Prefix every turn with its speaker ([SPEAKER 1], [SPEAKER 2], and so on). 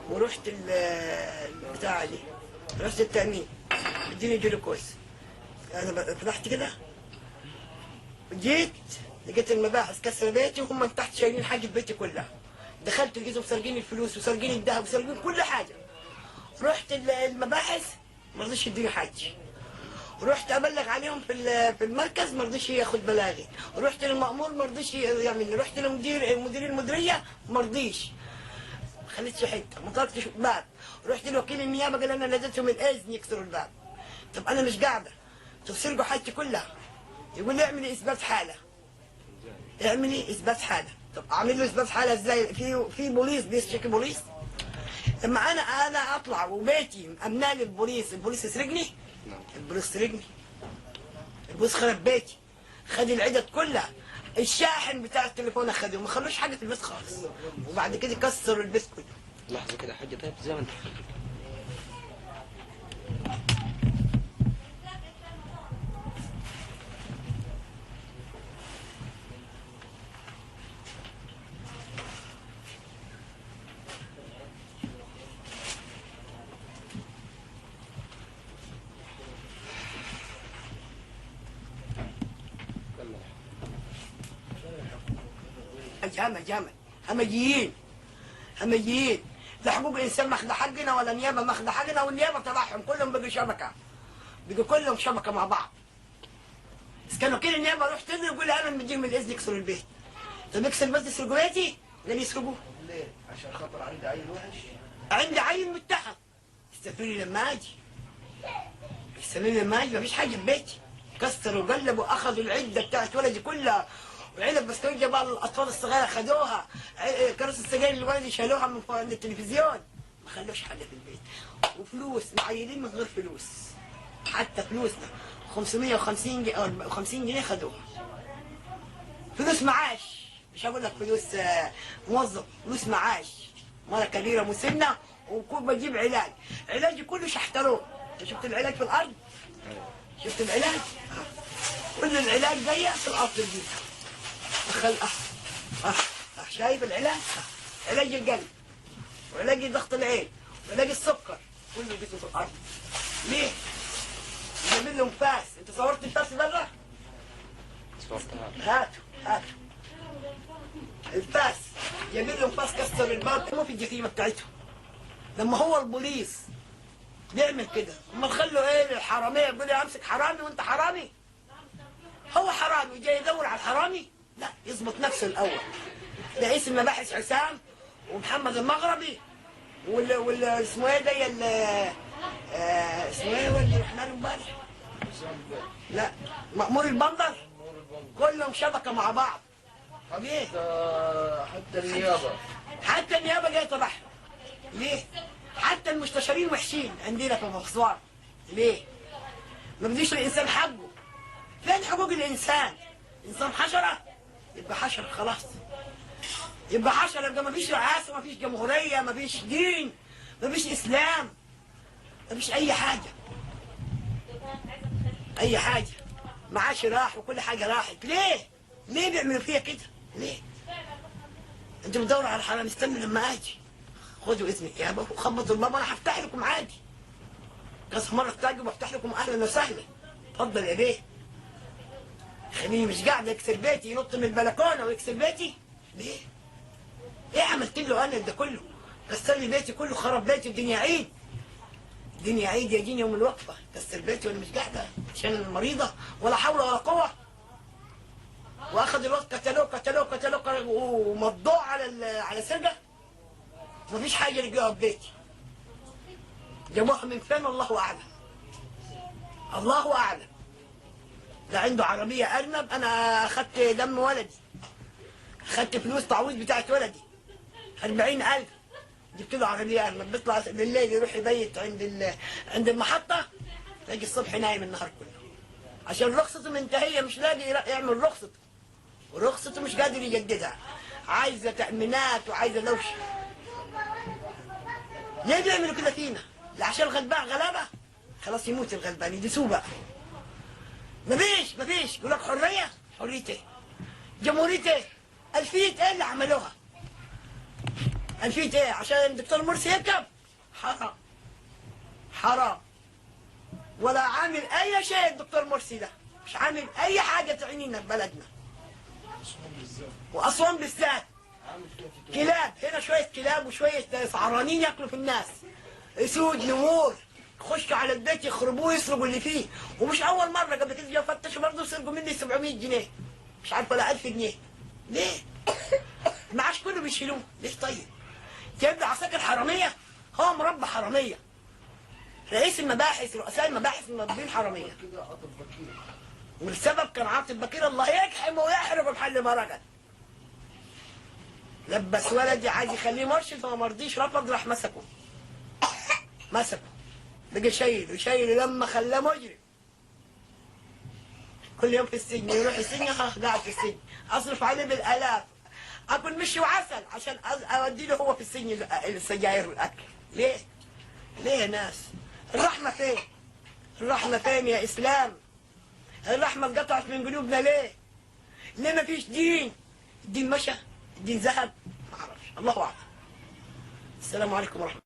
[SPEAKER 1] ورحت البتاع دي، رحت التأمين اديني جلوكوز. انا فتحت كده جيت لقيت المباحث كسر بيتي وهم من تحت شايلين حاجه بيتي كلها. دخلت لقيتهم سارقين الفلوس وسارقين الذهب وسارقين كل حاجه. رحت المباحث ما رضيش يديني حاجه. رحت ابلغ عليهم في المركز ما رضيش ياخد بلاغي. رحت للمأمور ما رضيش يعمل. رحت لمدير المديريه ما رضيش. ما خليتش حته، ما طلقتش باب. رحت لوكيل النيابه قال انا نزلتهم الاذن يكسروا الباب. طب انا مش قاعده، تسرقوا حاجتي كلها. يقول لي اعملي اثبات حاله. اعملي اثبات حاله. طب اعمل له اثبات حاله ازاي؟ في بوليس بيشتكي بوليس؟ لما انا اطلع وبيتي امناني البوليس يسرقني؟ البوليس سرقني. البوليس خرب بيتي، خد العدد كلها، الشاحن بتاع التليفون اخده، ما خلوش حاجه في البيت خالص. وبعد كده كسروا البيت كله.
[SPEAKER 2] لحظه كده يا حاجه، طيب زي ما انت
[SPEAKER 1] همجيين لا حقوق الانسان ماخذه حقنا ولا نيابه ماخذه حقنا، والنيابه تبعهم كلهم بقوا شبكه، بقوا كلهم شبكه مع بعض. بس كانوا كده النيابه رحت له يقول لي انا مديهم الاذن يكسروا البيت. طب يكسر بس يسرقوا بيتي؟ لم يسرقوه.
[SPEAKER 3] ليه؟ عشان خاطر عندي عيل وحش؟
[SPEAKER 1] عندي عيل متهم. استنوني لما اجي. استنوني لما اجي، مفيش حاجه في بيتي. كسروا وقلبوا، اخذوا العده بتاعت ولدي كلها، وعلب بسكويت بقى الاطفال الصغيره خدوها، كراسي السجاير اللي ولدي شالوها من فوق عند التلفزيون، ما خلوش حاجه في البيت. وفلوس معينين من غير فلوس، حتى فلوسنا 550 جنيه او 50 جنيه خدوها. فلوس معاش، مش هقول لك فلوس موظف، فلوس معاش. مرة كبيرة مسنة وكنت بجيب علاج، علاجي كله شحتروه. انت شفت العلاج في الارض؟ شفت العلاج؟ كل العلاج جاية في الارض دي. دخل شايف العلاج؟ علاج القلب وعلاج ضغط العين وعلاج السكر كله بيته في الارض. ليه؟ جايبين لهم فاس. انت صورت الفاس بره؟
[SPEAKER 2] صورتها.
[SPEAKER 1] هاتوا الفاس، جايبين لهم فاس كسر الباب. مو في الجريمه بتاعتهم. لما هو البوليس بيعمل كده، امال خلوا ايه الحراميه يقول لي امسك حرامي وانت حرامي؟ هو حرامي جاي يدور على الحرامي؟ لا، يظبط نفسه الاول. رئيس المباحث حسام ومحمد المغربي اسمه ايه ده اسمه ايه ولد الرحمن امبارح؟ لا، مأمور البندر. كلهم شبكه مع بعض. ليه؟
[SPEAKER 3] حتى النيابه.
[SPEAKER 1] حتى النيابه جايه تبعهم. ليه؟ حتى المستشارين وحشين عندنا في اسوان. ليه؟ ما بديش الانسان حقه. فين حقوق الانسان؟ انسان حشره؟ يبقى حشره خلاص. يبقى حشره، يبقى ما فيش رئاسه، ما فيش جمهوريه، ما فيش دين، ما فيش اسلام، ما فيش اي حاجه. اي حاجه. معاشي راح وكل حاجه راحت. ليه؟ ليه بيعملوا فيها كده؟ ليه؟ انتوا بتدوروا على الحرام، استنوا لما اجي. خدوا اذني يا ابو، خبطوا الباب وانا هفتح لكم عادي. كذا مره احتاجوا بفتح لكم اهلا وسهلا. اتفضل يا بيه. خليني مش قاعد يكسر بيتي، ينط من البلكونه ويكسر بيتي. ليه؟ ايه عملت له انا ده كله؟ كسر لي بيتي كله، خرب بيتي، الدنيا عيد. الدنيا عيد يا دين يوم الوقفه، كسر بيتي وانا مش قاعده عشان المريضه، ولا حول ولا قوه. واخذ الوقت قتلوه ومضوه على سرقه. مفيش حاجه لقوها في بيتي. جابوها من فين الله اعلم. الله اعلم. ده عنده عربيه ارنب. انا اخذت دم ولدي، اخذت فلوس تعويض بتاعت ولدي 40,000. جبت له عربيه ارنب، بيطلع بالليل يروح يبيت عند المحطه، تلاقي الصبح نايم النهار كله. عشان رخصته منتهيه، مش لاقي يعمل رخصته، ورخصته مش قادر يجددها. عايزه تامينات وعايزه لوش. ليه بيعملوا كده فينا؟ لا عشان الغلبان غلابه؟ خلاص يموت الغلبان، يدسوه بقى. مفيش يقول لك حريه. حريه ايه؟ جمهوريه ايه؟ الفيه ايه اللي عملوها؟ أنفيت إيه عشان الدكتور مرسي يركب؟ حرام حرام. ولا عامل أي شيء الدكتور مرسي ده، مش عامل أي حاجة تعنينا في بلدنا. وأسوان بالذات كلاب، هنا شوية كلاب وشوية سعرانين ياكلوا في الناس، اسود نمور يخشوا على البيت يخربوه يسرقوا اللي فيه. ومش أول مرة، قبل كده جاوا فتشوا برضه سرقوا مني 700 جنيه مش عارف ولا 1000 جنيه. ليه؟ المعاش كله بيشيلوه، ليه طيب؟ تبدأ عساكر حرامية؟ هو مربى حرامية. رئيس المباحث، رؤساء المباحث مربين حرامية.
[SPEAKER 3] كده عاطف بكير.
[SPEAKER 1] والسبب كان عاطف بكير، الله يجحمه ويحرقه بحل ما رجل. لبس ولدي عايز يخليه مرشد فما مرضيش، رفض، راح مسكه. بقى شايل وشايل لما خلاه مجرم. كل يوم في السجن، يروح السجن قاعد في السجن، اصرف عليه بالالاف، اكل مشي وعسل عشان اودي له هو في السجن السجاير والاكل. ليه؟ ليه يا ناس؟ الرحمه فين؟ الرحمه فين يا اسلام؟ الرحمه اتقطعت من قلوبنا ليه؟ ليه ما فيش دين؟ الدين مشى؟ الدين ذهب؟ ما اعرفش، الله اعلم. السلام عليكم ورحمه الله.